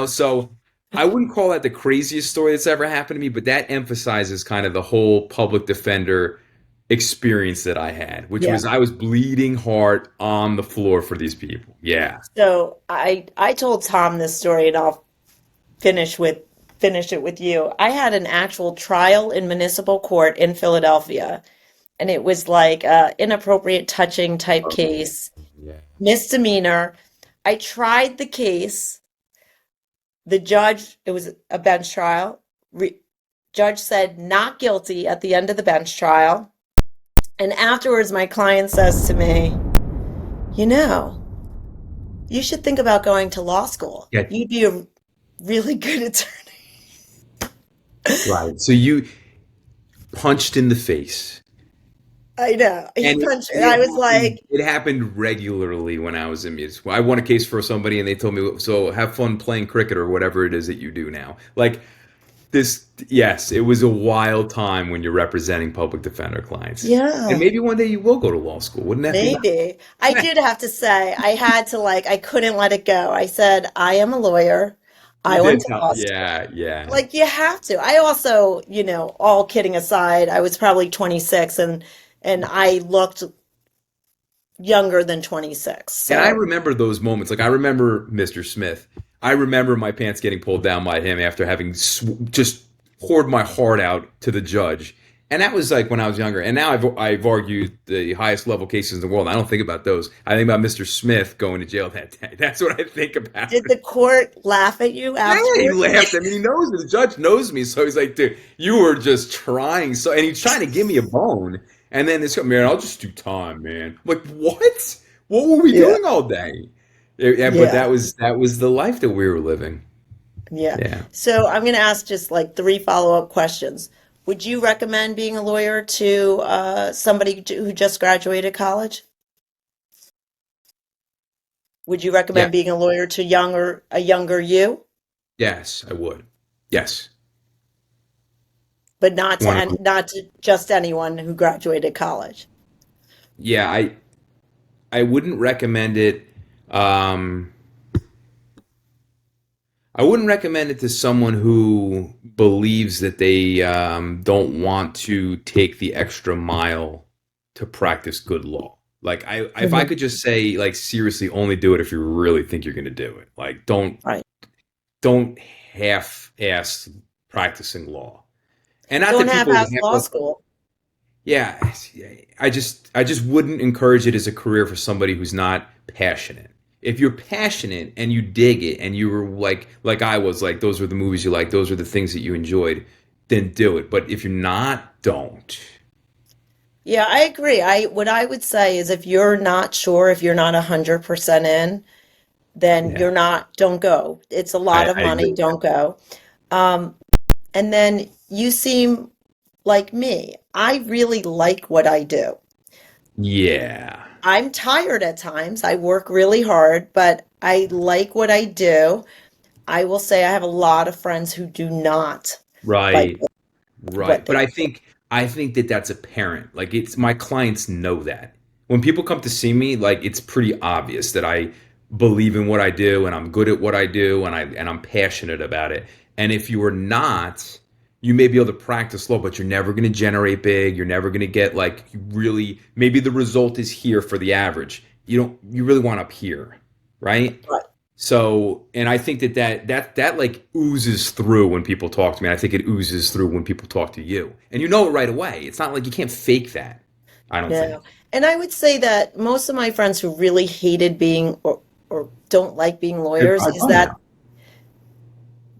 Speaker 2: So I wouldn't call that the craziest story that's ever happened to me, but that emphasizes kind of the whole public defender experience that I had, which
Speaker 1: Yeah.
Speaker 2: was I was bleeding heart on the floor for these people. Yeah.
Speaker 1: So I told Tom this story, and I'll finish it with you. I had an actual trial in municipal court in Philadelphia, and it was like a inappropriate touching type
Speaker 2: Oh,
Speaker 1: case,
Speaker 2: yeah.
Speaker 1: misdemeanor. I tried the case. The judge, it was a bench trial. Judge said not guilty at the end of the bench trial. And afterwards, my client says to me, you know, you should think about going to law school.
Speaker 2: Yeah.
Speaker 1: You'd be a really good attorney.
Speaker 2: Right. So you punched in the face.
Speaker 1: I know. He
Speaker 2: And
Speaker 1: punched, and I was like,
Speaker 2: it happened regularly when I was in music school. I won a case for somebody and they told me, so have fun playing cricket or whatever it is that you do now. Like this, yes, it was a wild time when you're representing public defender clients. And
Speaker 1: yeah,
Speaker 2: maybe one day you will go to law school. Wouldn't that be
Speaker 1: maybe. I
Speaker 2: nice?
Speaker 1: did have to say, I had to I couldn't let it go. I said, I am a lawyer.
Speaker 2: You
Speaker 1: I went
Speaker 2: did
Speaker 1: to
Speaker 2: tell,
Speaker 1: law school.
Speaker 2: yeah, yeah.
Speaker 1: Like you have to. I also, all kidding aside, I was probably 26 and I looked younger than 26.
Speaker 2: And I
Speaker 1: So,
Speaker 2: remember those moments. Like I remember Mr. Smith. I remember my pants getting pulled down by him after having just poured my heart out to the judge. And that was like when I was younger. And now I've argued the highest level cases in the world. I don't think about those. I think about Mr. Smith going to jail that day. That's what I think about.
Speaker 1: Did the court laugh at you
Speaker 2: Yeah, he
Speaker 1: afterwards?
Speaker 2: laughed. I mean, he knows me. The judge knows me. So he's like, dude, you were just trying. So, and he's trying to give me a bone. And then this, man, I'll just do time, man. I'm like, what? What were we
Speaker 1: Yeah.
Speaker 2: doing all day? Yeah, but
Speaker 1: Yeah.
Speaker 2: that was the life that we were living.
Speaker 1: Yeah.
Speaker 2: Yeah.
Speaker 1: So I'm going to ask just like three follow-up questions. Would you recommend being a lawyer to somebody who just graduated college? Would you
Speaker 2: Yeah.
Speaker 1: recommend being a lawyer to a younger you,
Speaker 2: Yes, I would. Yes.
Speaker 1: but not to
Speaker 2: One.
Speaker 1: not to just anyone who graduated college?
Speaker 2: Yeah, I wouldn't recommend it. Um, I wouldn't recommend it to someone who believes that they don't want to take the extra mile to practice good law. Like if I
Speaker 1: Hmm.
Speaker 2: could just say, like, seriously, only do it if you really think you're going to do it. Like,
Speaker 1: Right.
Speaker 2: don't half-ass practicing law. And not
Speaker 1: Don't
Speaker 2: that people
Speaker 1: half-ass law
Speaker 2: half.
Speaker 1: school.
Speaker 2: Yeah, I just wouldn't encourage it as a career for somebody who's not passionate. If you're passionate and you dig it and you were like I was, like those were the movies you like, those are the things that you enjoyed, then do it. But if you're not, don't.
Speaker 1: Yeah, I agree. What I would say is if you're not sure, if you're not 100% in, then
Speaker 2: Yeah,
Speaker 1: don't go. It's a lot of
Speaker 2: I
Speaker 1: money,
Speaker 2: agree.
Speaker 1: don't go. Um, and then you seem like me. I really like what I do.
Speaker 2: Yeah,
Speaker 1: I'm tired at times. I work really hard, but I like what I do. I will say I have a lot of friends who do not like
Speaker 2: right.
Speaker 1: what
Speaker 2: Right. But
Speaker 1: they
Speaker 2: I think that that's apparent. Like, it's my clients know that. When people come to see me, like, it's pretty obvious that I believe in what I do and I'm good at what I do and I'm passionate about it. And if you are not, you may be able to practice law, but you're never going to generate big. You're never going to get, like, really, maybe the result is here for the average. You really want up here, right?
Speaker 1: Right.
Speaker 2: So, and I think that like oozes through when people talk to me. I think it oozes through when people talk to you, and you know it right away. It's not like you can't fake that. I don't think.
Speaker 1: No. And I would say that most of my friends who really hated being or don't like being
Speaker 2: They're
Speaker 1: lawyers
Speaker 2: probably
Speaker 1: is
Speaker 2: fine
Speaker 1: that
Speaker 2: now,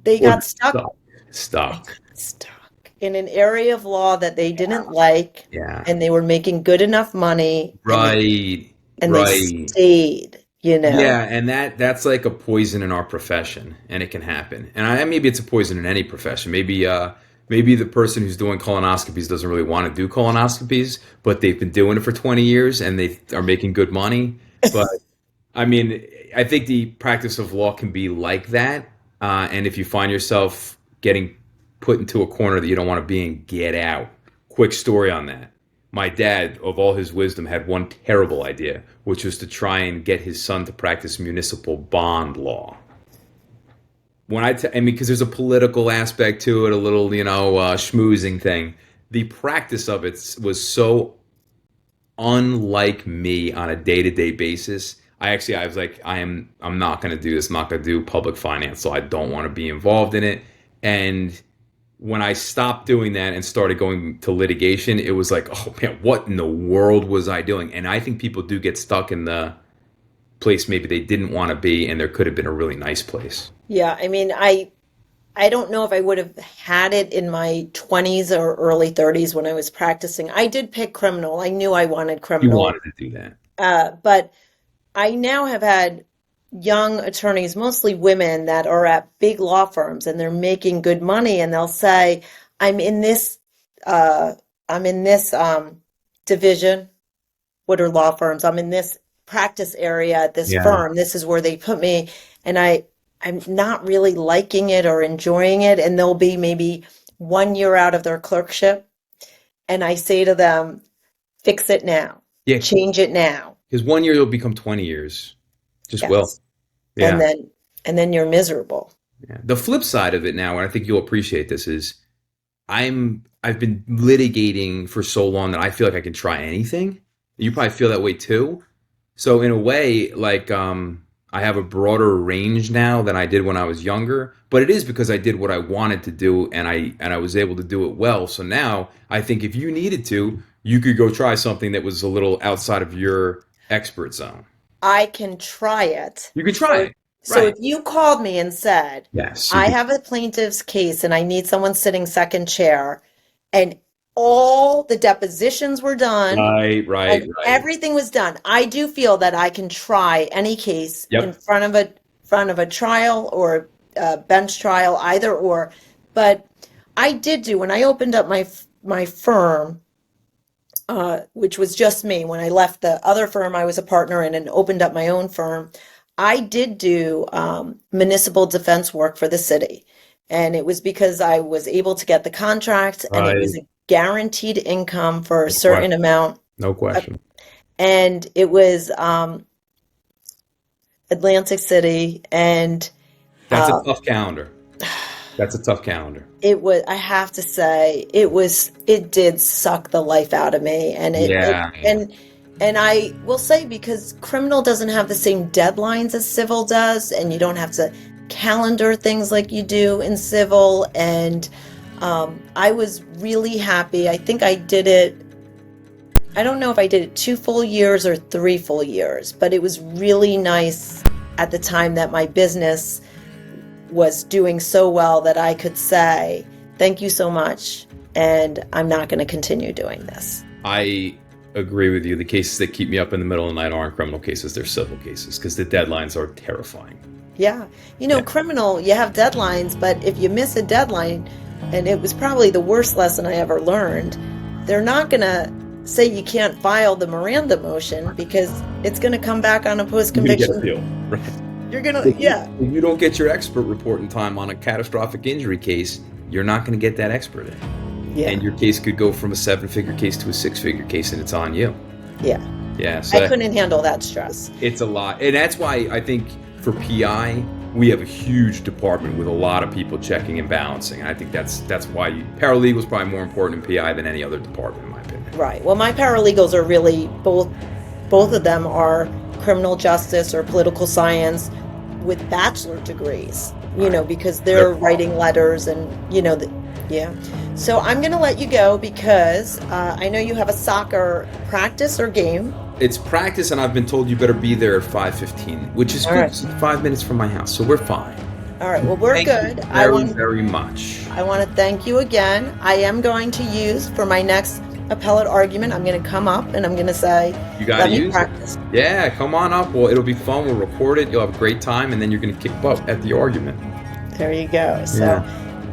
Speaker 1: they
Speaker 2: or
Speaker 1: got
Speaker 2: they're
Speaker 1: stuck.
Speaker 2: stuck.
Speaker 1: They got
Speaker 2: Stuck.
Speaker 1: stuck in an area of law that they didn't like,
Speaker 2: Yeah.
Speaker 1: and they were making good enough money,
Speaker 2: Right.
Speaker 1: and they
Speaker 2: Right.
Speaker 1: stayed, you know.
Speaker 2: Yeah, and that's like a poison in our profession, and it can happen. And maybe it's a poison in any profession. Maybe the person who's doing colonoscopies doesn't really want to do colonoscopies, but they've been doing it for 20 years and they are making good money. But I mean, I think the practice of law can be like that. And if you find yourself getting put into a corner that you don't want to be in, get out. Quick story on that. My dad, of all his wisdom, had one terrible idea, which was to try and get his son to practice municipal bond law. I mean, because there's a political aspect to it, a little, schmoozing thing. The practice of it was so unlike me on a day-to-day basis. I was like, I'm not going to do this. I'm not going to do public finance, so I don't want to be involved in it. And when I stopped doing that and started going to litigation, it was like, oh man, what in the world was I doing? And I think people do get stuck in the place maybe they didn't want to be, and there could have been a really nice place.
Speaker 1: Yeah, I mean, I don't know if I would have had it in my 20s or early 30s when I was practicing. I did pick criminal. I knew I wanted
Speaker 2: You
Speaker 1: criminal.
Speaker 2: wanted to do that.
Speaker 1: But I now have had young attorneys, mostly women, that are at big law firms and they're making good money, and they'll say, "I'm in this, uh, I'm in this division. What are law firms? I'm in this practice area at this
Speaker 2: Yeah.
Speaker 1: firm. This is where they put me, and I'm not really liking it or enjoying it." And they'll be maybe 1 year out of their clerkship, and I say to them, "Fix it now,
Speaker 2: Yeah.
Speaker 1: change it now."
Speaker 2: Because 1 year you'll become 20 years. Just will.
Speaker 1: Yes. And
Speaker 2: Yeah.
Speaker 1: then you're miserable.
Speaker 2: Yeah. The flip side of it now, and I think you'll appreciate this, is I've been litigating for so long that I feel like I can try anything. You probably feel that way too. So in a way, like, I have a broader range now than I did when I was younger, but it is because I did what I wanted to do and I was able to do it well. So now I think if you needed to, you could go try something that was a little outside of your expert zone.
Speaker 1: I can try it.
Speaker 2: You could try it.
Speaker 1: So
Speaker 2: Right.
Speaker 1: if you called me and said,
Speaker 2: Yes.
Speaker 1: I have a plaintiff's case and I need someone sitting second chair, and all the depositions were done
Speaker 2: Right.
Speaker 1: and everything was done, I do feel that I can try any case
Speaker 2: Yep.
Speaker 1: in front of a trial or a bench trial, either or. But I did do when I opened up my firm, which was just me. When I left the other firm I was a partner in and opened up my own firm, I did do municipal defense work for the city. And it was because I was able to get the contract and it was
Speaker 2: Right.
Speaker 1: a guaranteed income for a
Speaker 2: No
Speaker 1: certain
Speaker 2: question.
Speaker 1: amount.
Speaker 2: No question.
Speaker 1: And it was Atlantic City. And
Speaker 2: That's a tough calendar. That's a tough calendar.
Speaker 1: it was, I have to say, it did suck the life out of me. And
Speaker 2: Yeah.
Speaker 1: and I will say, because criminal doesn't have the same deadlines as civil does, and you don't have to calendar things like you do in civil. And I was really happy. I think I did it. I don't know if I did it 2 full years or 3 full years, but it was really nice at the time that my business was doing so well that I could say, thank you so much, and I'm not going to continue doing this.
Speaker 2: I agree with you. The cases that keep me up in the middle of the night aren't criminal cases, they're civil cases because the deadlines are terrifying.
Speaker 1: Yeah.
Speaker 2: Yeah.
Speaker 1: Criminal, you have deadlines, but if you miss a deadline, and it was probably the worst lesson I ever learned, they're not going to say you can't file the Miranda motion because it's going to come back on a
Speaker 2: You're
Speaker 1: post-conviction.
Speaker 2: gonna get appeal. Right.
Speaker 1: You're going to, yeah.
Speaker 2: If you don't get your expert report in time on a catastrophic injury case, you're not going to get that expert in.
Speaker 1: Yeah.
Speaker 2: And your case could go from a 7-figure case to a 6-figure case, and it's on you.
Speaker 1: Yeah.
Speaker 2: Yeah. So
Speaker 1: I couldn't handle that stress.
Speaker 2: it's a lot. And that's why I think for PI, we have a huge department with a lot of people checking and balancing. And I think that's why paralegal is probably more important in PI than any other department, in my opinion.
Speaker 1: Right. Well, my paralegals are really both of them are criminal justice or political science with bachelor degrees, because they're writing letters and, yeah. So I'm going to let you go because I know you have a soccer practice or game.
Speaker 2: It's practice, and I've been told you better be there at 5:15, which is
Speaker 1: All
Speaker 2: good.
Speaker 1: right.
Speaker 2: It's 5 minutes from my house, so we're fine.
Speaker 1: All right. Well, we're
Speaker 2: Thank
Speaker 1: good.
Speaker 2: you very much.
Speaker 1: I want to thank you again. I am going to use for my next appellate argument. I'm going to come up and I'm going to say,
Speaker 2: You got to
Speaker 1: let me
Speaker 2: use
Speaker 1: practice.
Speaker 2: it. Yeah, come on up. Well, it'll be fun. We'll record it. You'll have a great time, and then you're going to kick butt at the argument.
Speaker 1: There you go. So
Speaker 2: Yeah.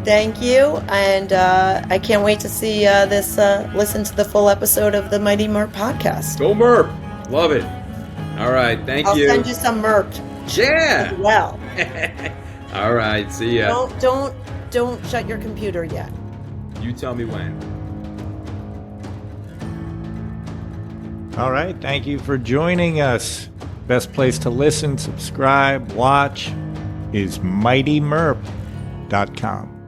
Speaker 1: thank you. And I can't wait to see listen to the full episode of the Mighty Merp podcast.
Speaker 2: Go Merp. Love it. All right. Thank
Speaker 1: I'll
Speaker 2: you.
Speaker 1: send you some merch
Speaker 2: Yeah.
Speaker 1: as well.
Speaker 2: All right. See ya.
Speaker 1: Don't shut your computer yet.
Speaker 2: You tell me when.
Speaker 3: All right. Thank you for joining us. Best place to listen, subscribe, watch is mightymerp.com.